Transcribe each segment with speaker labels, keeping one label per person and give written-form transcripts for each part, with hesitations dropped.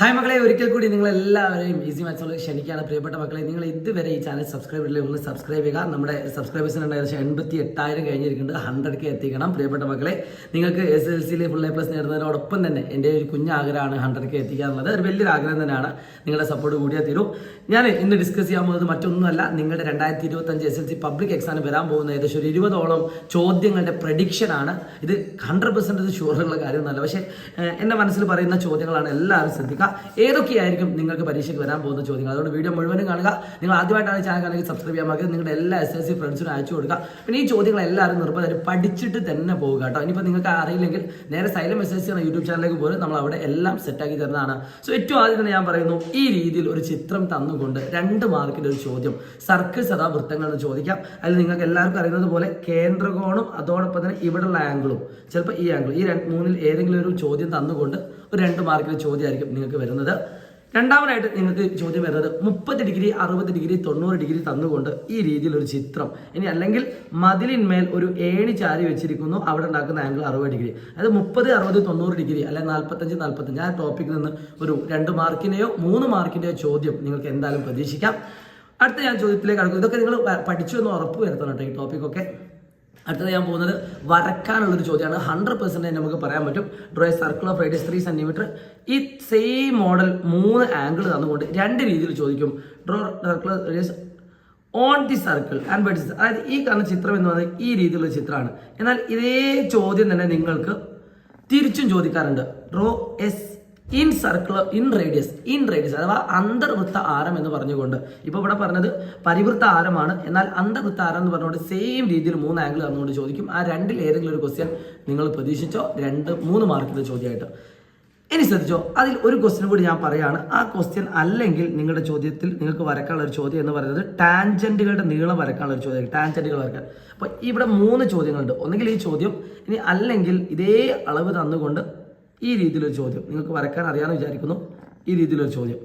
Speaker 1: Hi മക്കളെ, ഒരിക്കൽ കൂടി നിങ്ങളെല്ലാവരെയും ഈസി മാത്സിലേക്ക് ക്ഷണിക്കുകയാണ്. പ്രിയപ്പെട്ട മക്കളെ, നിങ്ങൾ ഇതുവരെ ഈ ചാനൽ സബ്സ്ക്രൈബ് ചെയ്തില്ല, ഒന്ന് സബ്സ്ക്രൈബ് ചെയ്യുക. നമ്മുടെ സബ്സ്ക്രൈബേഴ്സിന് ഏകദേശം 88,000 കഴിഞ്ഞിരിക്കുന്നുണ്ട്. 100K എത്തിക്കണം. പ്രിയപ്പെട്ട മക്കളെ, നിങ്ങൾക്ക് SSLCയിൽ ഫുൾ A+ നേടുന്നതിനോടൊപ്പം തന്നെ എൻ്റെ ഒരു കുഞ്ഞാഗ്രഹമാണ് 100K എത്തിക്കുക എന്നുള്ളത്. ഒരു വലിയൊരു ആഗ്രഹം തന്നെയാണ്. നിങ്ങളുടെ സപ്പോർട്ട് കൂടിയാൽ തീരും. ഞാൻ ഇന്ന് ഡിസ്കസ് ചെയ്യാൻ പോകുന്നത് മറ്റൊന്നുമല്ല, നിങ്ങളുടെ 2025 SSLC പബ്ലിക് എക്സാമിന് വരാൻ പോകുന്ന ഏകദേശം ഒരു 20ഓളം ചോദ്യങ്ങളുടെ പ്രഡിക്ഷനാണ്. ഇത് 100% ഷുവറുള്ള കാര്യമൊന്നുമല്ല, പക്ഷേ എൻ്റെ മനസ്സിൽ പറയുന്ന ചോദ്യങ്ങളാണ്. എല്ലാവരും ശ്രദ്ധിക്കുക. ഏതൊക്കെയായിരിക്കും നിങ്ങൾക്ക് പരീക്ഷയ്ക്ക് വരാൻ പോകുന്ന ചോദ്യങ്ങൾ. അതുകൊണ്ട് വീഡിയോ മുഴുവനും കാണുക. നിങ്ങൾ ആദ്യമായിട്ടാണ് ചാനൽ കാണുക, സബ്സ്ക്രൈബ് ചെയ്യാൻ മതി. നിങ്ങളുടെ എല്ലാ SSLC ഫ്രണ്ട്സിനും അയച്ചു കൊടുക്കുക. പിന്നെ ഈ ചോദ്യങ്ങൾ എല്ലാവരും നിർബന്ധമായിട്ട് പഠിച്ചിട്ട് തന്നെ പോകുക കേട്ടോ. ഇനിയിപ്പോൾ നിങ്ങൾക്ക് അറിയില്ലെങ്കിൽ നേരെ സൈലം SSLC എന്ന യൂട്യൂബ് ചാനലിലേക്ക് പോലും നമ്മൾ അവിടെ എല്ലാം സെറ്റാക്കി തരുന്നതാണ്. സോ ഏറ്റവും ആദ്യം തന്നെ ഞാൻ പറയുന്നു, ഈ രീതിയിൽ ഒരു ചിത്രം തന്നുകൊണ്ട് 2 മാർക്കിൻ്റെ ഒരു ചോദ്യം, സർക്കിൾസ് അഥവാ വൃത്തങ്ങൾ എന്ന് ചോദിക്കാം. അതിൽ നിങ്ങൾക്ക് എല്ലാവർക്കും അറിയുന്നത് പോലെ കേന്ദ്രകോണും അതോടൊപ്പം തന്നെ ഇവിടെയുള്ള ആംഗിളും, ചിലപ്പോൾ ഈ ആംഗിൾ, ഈ മൂന്നിൽ ഏതെങ്കിലും ഒരു ചോദ്യം തന്നുകൊണ്ട് ഒരു 2 മാർക്കിൻ്റെ ചോദ്യമായിരിക്കും നിങ്ങൾക്ക് വരുന്നത്. രണ്ടാമതായിട്ട് നിങ്ങൾക്ക് ചോദ്യം വരുന്നത് 30 ഡിഗ്രി 60 ഡിഗ്രി 90 ഡിഗ്രി തന്നുകൊണ്ട് ഈ രീതിയിലൊരു ചിത്രം. ഇനി അല്ലെങ്കിൽ മതിലിന്മേൽ ഒരു ഏണി ചാരി വെച്ചിരിക്കുന്നു, അവിടെ ഉണ്ടാക്കുന്ന ആംഗിൾ 60 ഡിഗ്രി. അതായത് 30, 60, 90 ഡിഗ്രി അല്ലെ 45, 45 ആ ടോപ്പിക്കിൽ നിന്ന് ഒരു 2 മാർക്കിൻ്റെയോ 3 മാർക്കിൻ്റെയോ ചോദ്യം നിങ്ങൾക്ക് എന്തായാലും പ്രതീക്ഷിക്കാം. അടുത്ത ഞാൻ ചോദ്യത്തിലേക്ക് കടക്കും. ഇതൊക്കെ നിങ്ങൾ പഠിച്ചു എന്ന് ഉറപ്പ് വരുത്തണം കേട്ടോ, ഈ ടോപ്പിക്കൊക്കെ. അടുത്തത് ഞാൻ പോകുന്നത് വരക്കാനുള്ളൊരു ചോദ്യമാണ്. 100% നമുക്ക് പറയാൻ പറ്റും. Draw A circle of radius 3 centimetre. ഈ സെയിം മോഡൽ 3 ആംഗിൾ തന്നുകൊണ്ട് 2 രീതിയിൽ ചോദിക്കും. Draw circle radius on the circle and vertices. അതായത് ഈ കാണുന്ന ചിത്രം എന്ന് പറയുന്നത് ഈ രീതിയിലുള്ള ചിത്രമാണ്. എന്നാൽ ഇതേ ചോദ്യം തന്നെ നിങ്ങൾക്ക് തിരിച്ചും ചോദിക്കാറുണ്ട്. Draw S in circle in radius അഥവാ അന്തർവൃത്ത ആരം എന്ന് പറഞ്ഞുകൊണ്ട്. ഇപ്പോൾ ഇവിടെ പറഞ്ഞത് പരിവൃത്ത ആരമാണ്, എന്നാൽ അന്തർവൃത്ത ആരം എന്ന് പറഞ്ഞുകൊണ്ട് സെയിം രീതിയിൽ 3 ആംഗിൾ തന്നുകൊണ്ട് ചോദിക്കും. ആ 2ൽ ഏതെങ്കിലും ഒരു ക്വസ്റ്റ്യൻ നിങ്ങൾ പ്രതീക്ഷിച്ചോ, 2-3 മാർക്കിൻ്റെ ചോദ്യമായിട്ട്. ഇനി ശ്രദ്ധിച്ചോ, അതിൽ ഒരു ക്വസ്റ്റ്യൻ കൂടി ഞാൻ പറയുകയാണ്. ആ ക്വസ്റ്റ്യൻ അല്ലെങ്കിൽ നിങ്ങളുടെ ചോദ്യത്തിൽ നിങ്ങൾക്ക് വരക്കാനുള്ള ഒരു ചോദ്യം എന്ന് പറയുന്നത് ടാൻജന്റുകളുടെ നീളം വരക്കാനുള്ള ഒരു ചോദ്യം, ടാൻജന്റുകൾ വരക്കാൻ. അപ്പോൾ ഇവിടെ 3 ചോദ്യങ്ങളുണ്ട്. ഒന്നുകിൽ ഈ ചോദ്യം, ഇനി അല്ലെങ്കിൽ ഇതേ അളവ് തന്നുകൊണ്ട് ഈ രീതിയിലൊരു ചോദ്യം. നിങ്ങൾക്ക് വരക്കാൻ അറിയാമെന്ന് വിചാരിക്കുന്നു. ഈ രീതിയിലൊരു ചോദ്യം.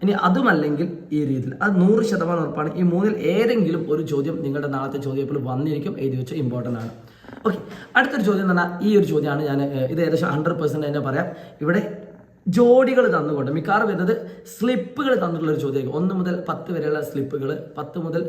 Speaker 1: ഇനി അതുമല്ലെങ്കിൽ ഈ രീതിയിൽ. അത് 100% ഉറപ്പാണ്. ഈ 3ൽ ഏതെങ്കിലും ഒരു ചോദ്യം നിങ്ങളുടെ നാളത്തെ ചോദ്യത്തിൽ വന്നിരിക്കും. എഴുതി വെച്ച് ഇമ്പോർട്ടൻ്റ് ആണ്. ഓക്കെ, അടുത്തൊരു ചോദ്യം എന്ന് പറഞ്ഞാൽ ഈ ഒരു ചോദ്യമാണ്. ഞാൻ ഇത് ഏകദേശം 100% തന്നെ പറയാം. ഇവിടെ ജോഡികൾ തന്നുകൊണ്ട് മിക്കവാറും വരുന്നത് സ്ലിപ്പുകൾ തന്നിട്ടുള്ള ഒരു ചോദ്യമായിരിക്കും. 1 മുതൽ 10 വരെയുള്ള സ്ലിപ്പുകൾ, 1 മുതൽ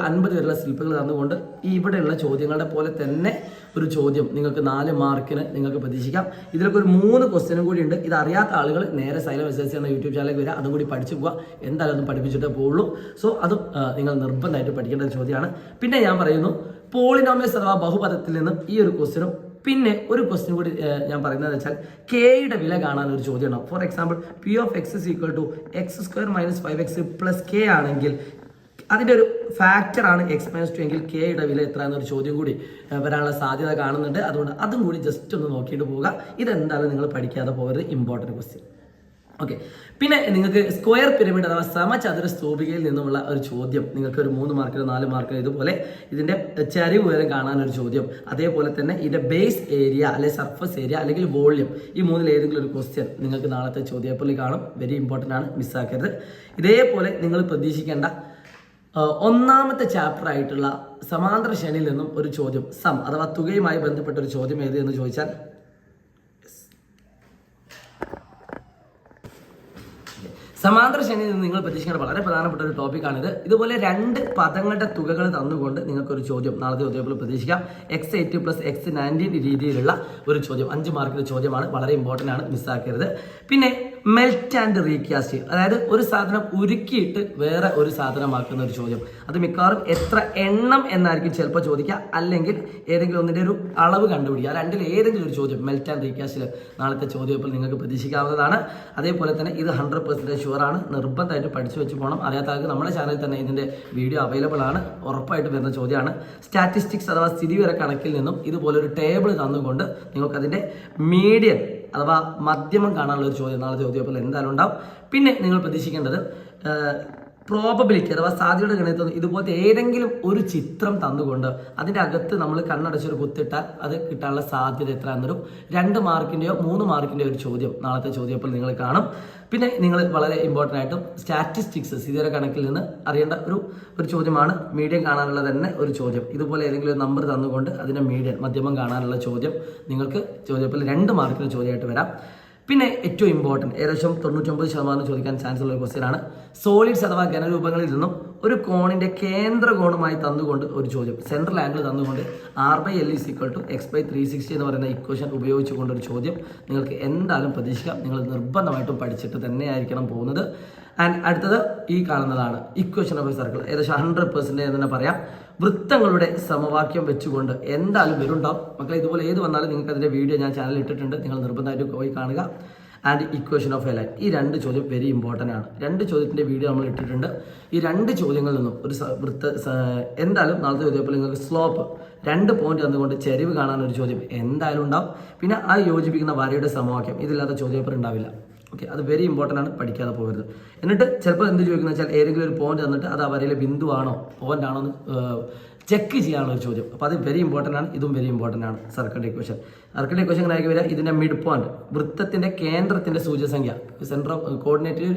Speaker 1: 50 വരെയുള്ള സ്ലിപ്പുകൾ തന്നുകൊണ്ട് ഇവിടെയുള്ള ചോദ്യങ്ങളുടെ പോലെ തന്നെ ഒരു ചോദ്യം നിങ്ങൾക്ക് 4 മാർക്കിന് നിങ്ങൾക്ക് പ്രതീക്ഷിക്കാം. ഇതിലൊക്കെ ഒരു 3 ക്വസ്റ്റ്യനും കൂടി ഉണ്ട്. ഇത് അറിയാത്ത ആളുകൾ നേരെ സൈലം SSLC എന്ന യൂട്യൂബ് ചാനലിലേക്ക് വരിക, അതും കൂടി പഠിച്ചു പോവുക. എന്തായാലും ഒന്നും പഠിപ്പിച്ചിട്ടേ പോവുള്ളൂ. സോ അതും നിങ്ങൾ നിർബന്ധമായിട്ട് പഠിക്കേണ്ട ഒരു ചോദ്യമാണ്. പിന്നെ ഞാൻ പറയുന്നു, പോളിനോമിയൽസ് അഥവാ ബഹുപദത്തിൽ നിന്നും ഈ ഒരു ക്വസ്റ്റ്യനും പിന്നെ ഒരു ക്വസ്റ്റ്യൻ കൂടി ഞാൻ പറയുന്നത് വെച്ചാൽ കെയുടെ വില കാണാൻ ഒരു ചോദ്യം ഉണ്ടാവും. For example, P(x) = x² - 5x + k ആണെങ്കിൽ അതിൻ്റെ ഒരു ഫാക്ടറാണ് x-2 എങ്കിൽ കെയുടെ വില എത്ര എന്നൊരു ചോദ്യം കൂടി വരാനുള്ള സാധ്യത കാണുന്നുണ്ട്. അതുകൊണ്ട് അതും കൂടി ജസ്റ്റ് ഒന്ന് നോക്കിയിട്ട് പോവുക. ഇതെന്തായാലും നിങ്ങൾ പഠിക്കാതെ പോകരുത്, ഇമ്പോർട്ടൻറ്റ് ക്വസ്റ്റ്യൻ. ഓക്കെ, പിന്നെ നിങ്ങൾക്ക് സ്ക്വയർ പിരമിഡ് അഥവാ സമചതുര സ്തൂപികയിൽ നിന്നുമുള്ള ഒരു ചോദ്യം, നിങ്ങൾക്ക് ഒരു 3 മാർക്കിന് 4 മാർക്കിന് ഇതുപോലെ ഇതിൻ്റെ ചരിവ് ഉയരം കാണാനൊരു ചോദ്യം, അതേപോലെ തന്നെ ഇതിൻ്റെ ബേസ് ഏരിയ അല്ലെങ്കിൽ സർഫസ് ഏരിയ അല്ലെങ്കിൽ വോള്യം, ഈ 3ൽ ഏതെങ്കിലും ഒരു ക്വസ്റ്റ്യൻ നിങ്ങൾക്ക് നാളത്തെ ചോദ്യപ്പള്ളി കാണും. വെരി ഇമ്പോർട്ടൻ്റ് ആണ്, മിസ്സാക്കരുത്. ഇതേപോലെ നിങ്ങൾ പ്രതീക്ഷിക്കേണ്ട 1ാമത്തെ ചാപ്റ്റർ ആയിട്ടുള്ള സമാന്തര ശ്രേണിയിൽ നിന്നും ഒരു ചോദ്യം, സം അഥവാ തുകയുമായി ബന്ധപ്പെട്ട ഒരു ചോദ്യം ഏത് എന്ന് ചോദിച്ചാൽ, സമാന്തര ശ്രേണിയിൽ നിന്ന് നിങ്ങൾ പ്രതീക്ഷിക്കേണ്ട വളരെ പ്രധാനപ്പെട്ട ഒരു ടോപ്പിക്കാണിത്. ഇതുപോലെ 2 പദങ്ങളുടെ തുകകൾ തന്നുകൊണ്ട് നിങ്ങൾക്കൊരു ചോദ്യം നാളത്തെ ചോദ്യത്തിൽ പ്രതീക്ഷിക്കാം. x8 + x19 രീതിയിലുള്ള ഒരു ചോദ്യം, 5 മാർക്കിൻ്റെ ചോദ്യമാണ്. വളരെ ഇമ്പോർട്ടൻ്റ് ആണ്, മിസ്സാക്കരുത്. പിന്നെ മെൽറ്റ് ആൻഡ് റീകാസ്റ്റ്, അതായത് ഒരു സാധനം ഉരുക്കിയിട്ട് വേറെ ഒരു സാധനമാക്കുന്ന ഒരു ചോദ്യം. അത് മിക്കവാറും എത്ര എണ്ണം എന്നായിരിക്കും ചിലപ്പോൾ ചോദിക്കുക, അല്ലെങ്കിൽ ഏതെങ്കിലും ഒന്നിൻ്റെ ഒരു അളവ് കണ്ടുപിടിക്കുക. 2ൽ ഏതെങ്കിലും ഒരു ചോദ്യം മെൽറ്റ് ആൻഡ് റീകാസ്റ്റിൽ നാളത്തെ ചോദ്യത്തിൽ നിങ്ങൾക്ക് പ്രതീക്ഷിക്കാവുന്നതാണ്. അതേപോലെ തന്നെ ഇത് 100% ഷുവറാണ്, നിർബന്ധമായിട്ട് പഠിച്ചു വെച്ച് പോകണം. അറിയാത്ത ആൾക്ക് നമ്മുടെ ചാനലിൽ തന്നെ ഇതിൻ്റെ വീഡിയോ അവൈലബിൾ ആണ്. ഉറപ്പായിട്ട് വരുന്ന ചോദ്യമാണ്. സ്റ്റാറ്റിസ്റ്റിക്സ് അഥവാ സ്ഥിതിവിവര കണക്കിൽ നിന്നും ഇതുപോലൊരു ടേബിൾ തന്നുകൊണ്ട് നിങ്ങൾക്കതിൻ്റെ മീഡിയൻ അഥവാ മധ്യമം കാണാനുള്ള ഒരു ചോദ്യം നാളെ ചോദ്യത്തിൽ എന്തായാലും ഉണ്ടാവും. പിന്നെ നിങ്ങൾ പ്രതീക്ഷിക്കേണ്ടത് പ്രോബബിലിറ്റി അഥവാ സാധ്യതയുടെ ഗണിതത്തിൽ ഇതുപോലത്തെ ഏതെങ്കിലും ഒരു ചിത്രം തന്നുകൊണ്ട് അതിൻ്റെ അകത്ത് നമ്മൾ കണ്ണടച്ചൊരു കുത്തിട്ടാൽ അത് കിട്ടാനുള്ള സാധ്യത എത്ര എന്നൊരു 2 മാർക്കിൻ്റെയോ 3 മാർക്കിൻ്റെയോ ഒരു ചോദ്യം നാളത്തെ ചോദ്യത്തിൽ നിങ്ങൾ കാണും. പിന്നെ നിങ്ങൾ വളരെ ഇമ്പോർട്ടൻ്റ് ആയിട്ടും സ്റ്റാറ്റിസ്റ്റിക്സ് സ്ഥിതിവിവര കണക്കിൽ നിന്ന് അറിയേണ്ട ഒരു ചോദ്യമാണ്. മീഡിയം കാണാനുള്ള തന്നെ ഒരു ചോദ്യം, ഇതുപോലെ ഏതെങ്കിലും ഒരു നമ്പർ തന്നുകൊണ്ട് അതിൻ്റെ മീഡിയൻ മധ്യമം കാണാനുള്ള ചോദ്യം നിങ്ങൾക്ക് ചോദ്യത്തിൽ 2 മാർക്കിൻ്റെ ചോദ്യമായിട്ട് വരാം. പിന്നെ ഏറ്റവും ഇമ്പോർട്ടൻറ്റ് ഏകദേശം 99% ചോദിക്കാൻ ചാൻസ് ഉള്ള ഒരു ക്വസ്റ്റ്യൻ ആണ്. സോളിഡ്സ് അഥവാ ഘനരൂപങ്ങളിൽ നിന്നും ഒരു കോണിന്റെ കേന്ദ്ര കോണുമായി തന്നുകൊണ്ട് ഒരു ചോദ്യം, സെൻട്രൽ ആംഗിൾ തന്നുകൊണ്ട് R/L = x/360 എന്ന് പറയുന്ന ഇക്വേഷൻ ഉപയോഗിച്ചുകൊണ്ട് ഒരു ചോദ്യം നിങ്ങൾക്ക് എന്തായാലും പ്രതീക്ഷിക്കാം. നിങ്ങൾ നിർബന്ധമായിട്ടും പഠിച്ചിട്ട് തന്നെയായിരിക്കണം പോകുന്നത്. ആൻഡ് അടുത്തത് ഈ കാണുന്നതാണ് ഇക്വേഷൻ ഓഫ് എ സർക്കിൾ. ഏകദേശം 100% എന്ന് തന്നെ പറയാം. വൃത്തങ്ങളുടെ സമവാക്യം വെച്ചുകൊണ്ട് എന്തായാലും വരുണ്ടാവും മക്കളെ. ഇതുപോലെ ഏത് വന്നാലും നിങ്ങൾക്ക് അതിൻ്റെ വീഡിയോ ഞാൻ ചാനലിൽ ഇട്ടിട്ടുണ്ട്, നിങ്ങൾ നിർബന്ധമായിട്ട് പോയി കാണുക. And equation of A line, ഈ 2 ചോദ്യം വെരി ഇമ്പോർട്ടൻ്റ് ആണ്. 2 ചോദ്യത്തിൻ്റെ വീഡിയോ നമ്മൾ ഇട്ടിട്ടുണ്ട്. ഈ 2 ചോദ്യങ്ങളിൽ നിന്നും ഒരു എന്തായാലും നാളത്തെ ചോദ്യത്തിൽ നിങ്ങൾക്ക് സ്ലോപ്പ് 2 പോയിന്റ് തന്നുകൊണ്ട് ചെരിവ് കാണാൻ ഒരു ചോദ്യം എന്തായാലും ഉണ്ടാവും. പിന്നെ ആ യോജിപ്പിക്കുന്ന വരയുടെ സമവാക്യം, ഇതില്ലാത്ത ചോദ്യപേപ്പർ ഉണ്ടാവില്ല. ഓക്കെ, അത് വെരി ഇമ്പോർട്ടൻ്റ് ആണ്, പഠിക്കാതെ പോകരുത്. എന്നിട്ട് ചിലപ്പോൾ എന്ത് ചോദിക്കുന്നത് വെച്ചാൽ ഏതെങ്കിലും ഒരു പോയിന്റ് തന്നിട്ട് അത് ആ വരയിലെ ബിന്ദുവാണോ പോയിന്റ് ആണോ എന്ന് ചെക്ക് ചെയ്യാനുള്ള ഒരു ചോദ്യം. അപ്പോൾ അത് വെരി ഇമ്പോർട്ടൻ്റ് ആണ്, ഇതും വെരി ഇമ്പോർട്ടൻ്റ് ആണ്. സർക്കിളിൻ്റെ ഇക്വേഷൻ ആയിരിക്കും വരിക. ഇതിൻ്റെ മിഡ് പോയിന്റ്, വൃത്തത്തിൻ്റെ കേന്ദ്രത്തിൻ്റെ സൂചകസംഖ്യ, സെൻറ്റർ ഓഫ് കോർഡിനേറ്റ്,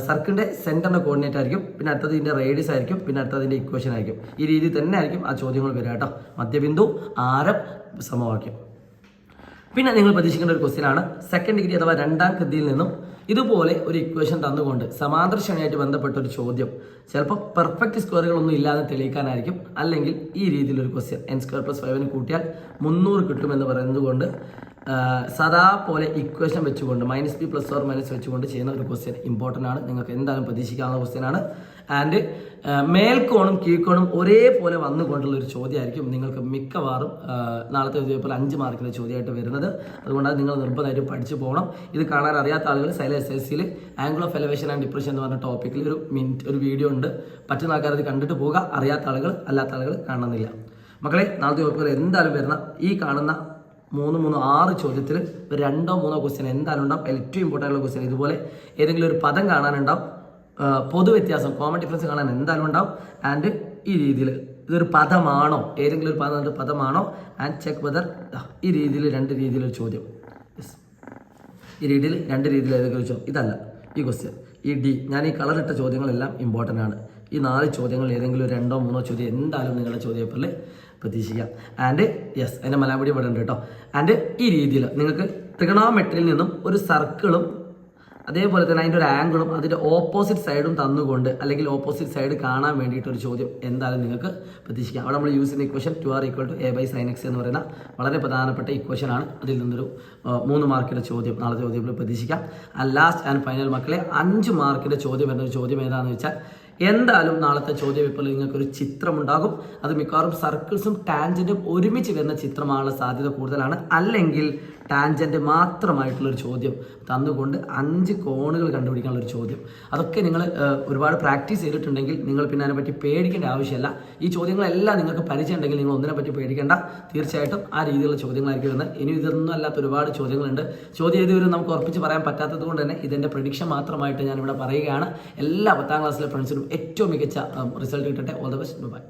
Speaker 1: സർക്കിളിൻ്റെ സെൻറ്ററിൻ്റെ കോർഡിനേറ്റ് ആയിരിക്കും. പിന്നെ അടുത്തത് ഇതിൻ്റെ റേഡിയസ് ആയിരിക്കും. പിന്നെ അടുത്തത് ഇതിൻ്റെ ഇക്വേഷൻ ആയിരിക്കും. ഈ രീതിയിൽ തന്നെ ആയിരിക്കും ആ ചോദ്യങ്ങൾ വരിക കേട്ടോ. മധ്യബിന്ദു, ആരം, സമവാക്യം. പിന്നെ നിങ്ങൾ പ്രതീക്ഷിക്കേണ്ട ഒരു ക്വസ്റ്റ്യൻ ആണ് സെക്കൻഡ് ഡിഗ്രി അഥവാ 2ാം കൃതിയിൽ നിന്നും ഇതുപോലെ ഒരു ഇക്വേഷൻ തന്നുകൊണ്ട് സമാന്തര ശ്രേണിയായിട്ട് ബന്ധപ്പെട്ട ഒരു ചോദ്യം, ചിലപ്പോൾ പെർഫെക്റ്റ് സ്ക്വയറുകളൊന്നും ഇല്ലാതെ തെളിയിക്കാനായിരിക്കും. അല്ലെങ്കിൽ ഈ രീതിയിലൊരു ക്വസ്റ്റ്യൻ n² + 5 കൂട്ടിയാൽ 300 കിട്ടുമെന്ന് പറയുന്നത് കൊണ്ട് സദാ പോലെ ഇക്വേഷൻ വെച്ചുകൊണ്ട് -b ± വെച്ചുകൊണ്ട് ചെയ്യുന്ന ഒരു ക്വസ്റ്റ്യൻ ഇമ്പോർട്ടൻ്റ് ആണ്. നിങ്ങൾക്ക് എന്തായാലും പ്രതീക്ഷിക്കാവുന്ന ക്വസ്റ്റ്യൻ ആണ്. ആൻഡ് മേൽക്കോണും കീഴ്ക്കോണും ഒരേപോലെ വന്നുകൊണ്ടുള്ള ഒരു ചോദ്യമായിരിക്കും നിങ്ങൾക്ക് മിക്കവാറും നാളത്തെ ചോദ്യം 5 മാർക്കിൻ്റെ ചോദ്യമായിട്ട് വരുന്നത്. അതുകൊണ്ട് അത് നിങ്ങൾ നിർബന്ധമായിട്ടും പഠിച്ചു പോകണം. ഇത് കാണാൻ അറിയാത്ത ആളുകൾ SSLC angle of elevation and depression എന്ന് പറഞ്ഞ ടോപ്പിക്കിൽ ഒരു വീഡിയോ ഉണ്ട്. പറ്റുന്ന ആൾക്കാർ അത് കണ്ടിട്ട് പോവുക. അറിയാത്ത ആളുകൾ അല്ലാത്ത ആളുകൾ കാണുന്നില്ല. മക്കളെ, നാളത്തെ ചോദ്യത്തിൽ എന്തായാലും വരുന്ന ഈ കാണുന്ന 6 ചോദ്യത്തിൽ 2-3 ക്വസ്റ്റ്യൻ എന്തായാലും ഉണ്ടാവും. ഏറ്റവും ഇമ്പോർട്ടൻ്റ് ഉള്ള ക്വസ്റ്റ്യൻ ഇതുപോലെ ഏതെങ്കിലും ഒരു പദം കാണാനുണ്ടാവും, പൊതുവ്യത്യാസം കോമൺ ഡിഫറൻസ് കാണാൻ എന്തായാലും ഉണ്ടാവും. ആൻഡ് ഈ രീതിയിൽ ഇതൊരു പദമാണോ, ഏതെങ്കിലും ഒരു പദമാണോ ആൻഡ് ചെക്ക് വെദർ, ഈ രീതിയിൽ 2 രീതിയിലൊരു ചോദ്യം, ഈ രീതിയിൽ 2 രീതിയിൽ ഏതെങ്കിലും ഒരു ചോദ്യം. ഇതല്ല ഈ ക്വസ്റ്റ്യൻ, ഈ D, ഞാൻ ഈ കളറിട്ട ചോദ്യങ്ങളെല്ലാം ഇമ്പോർട്ടൻ്റ് ആണ്. ഈ 4 ചോദ്യങ്ങൾ ഏതെങ്കിലും 2-3 ചോദ്യം എന്തായാലും നിങ്ങളുടെ ചോദ്യപേപ്പറിൽ പ്രതീക്ഷിക്കാം. ആൻഡ് യെസ്, അതിൻ്റെ മലയാളം ഇവിടെ ഉണ്ട് കേട്ടോ. ആൻഡ് ഈ രീതിയിൽ നിങ്ങൾക്ക് ട്രിഗണോമെട്രിയിൽ നിന്നും ഒരു സർക്കിളും അതേപോലെ തന്നെ അതിൻ്റെ ഒരു ആംഗിളും അതിൻ്റെ ഓപ്പോസിറ്റ് സൈഡും തന്നുകൊണ്ട് അല്ലെങ്കിൽ ഓപ്പോസിറ്റ് സൈഡ് കാണാൻ വേണ്ടിയിട്ടൊരു ചോദ്യം എന്തായാലും നിങ്ങൾക്ക് പ്രതീക്ഷിക്കാം. അവിടെ നമ്മൾ യൂസ് ചെയ്യുന്ന ഇക്വേഷൻ 2r = a/sin x എന്ന് പറയുന്ന വളരെ പ്രധാനപ്പെട്ട ഇക്വേഷൻ ആണ്. അതിൽ നിന്നൊരു 3 മാർക്കിൻ്റെ ചോദ്യം നാളത്തെ ചോദ്യത്തിൽ പ്രതീക്ഷിക്കാം. ആൻഡ് ലാസ്റ്റ് ആൻഡ് ഫൈനൽ മക്കളെ, 5 മാർക്കിൻ്റെ ചോദ്യം വരുന്ന ഒരു ചോദ്യം ഏതാണെന്ന് വെച്ചാൽ എന്തായാലും നാളത്തെ ചോദ്യപേപ്പറിൽ നിങ്ങൾക്കൊരു ചിത്രമുണ്ടാകും. അത് മിക്കവാറും സർക്കിൾസും ടാൻജൻറ്റും ഒരുമിച്ച് വരുന്ന ചിത്രമാണുള്ള സാധ്യത കൂടുതലാണ്. അല്ലെങ്കിൽ ടാൻജൻറ്റ് മാത്രമായിട്ടുള്ളൊരു ചോദ്യം തന്നുകൊണ്ട് 5 കോണുകൾ കണ്ടുപിടിക്കാനുള്ളൊരു ചോദ്യം. അതൊക്കെ നിങ്ങൾ ഒരുപാട് പ്രാക്ടീസ് ചെയ്തിട്ടുണ്ടെങ്കിൽ നിങ്ങൾ പിന്നെ അതിനെപ്പറ്റി പേടിക്കേണ്ട ആവശ്യമില്ല. ഈ ചോദ്യങ്ങളെല്ലാം നിങ്ങൾക്ക് പരിചയം ഉണ്ടെങ്കിൽ നിങ്ങൾ ഒന്നിനെ പറ്റി പേടിക്കേണ്ട. തീർച്ചയായിട്ടും ആ രീതിയിലുള്ള ചോദ്യങ്ങളായിരിക്കും വരുന്നത്. ഇനി ഇതൊന്നും അല്ലാത്ത ഒരുപാട് ചോദ്യങ്ങളുണ്ട്. ചോദ്യം ഏതൊരു നമുക്ക് ഉറപ്പിച്ച് പറയാൻ പറ്റാത്തത് കൊണ്ട് തന്നെ ഇതിൻ്റെ പ്രഡിക്ഷൻ മാത്രമായിട്ട് ഞാനിവിടെ പറയുകയാണ്. എല്ലാ 10ാം ക്ലാസ്സിലെ ഫ്രണ്ട്സിനും ഏറ്റവും മികച്ച റിസൾട്ട് കിട്ടട്ടെ. All the best. ബൈ.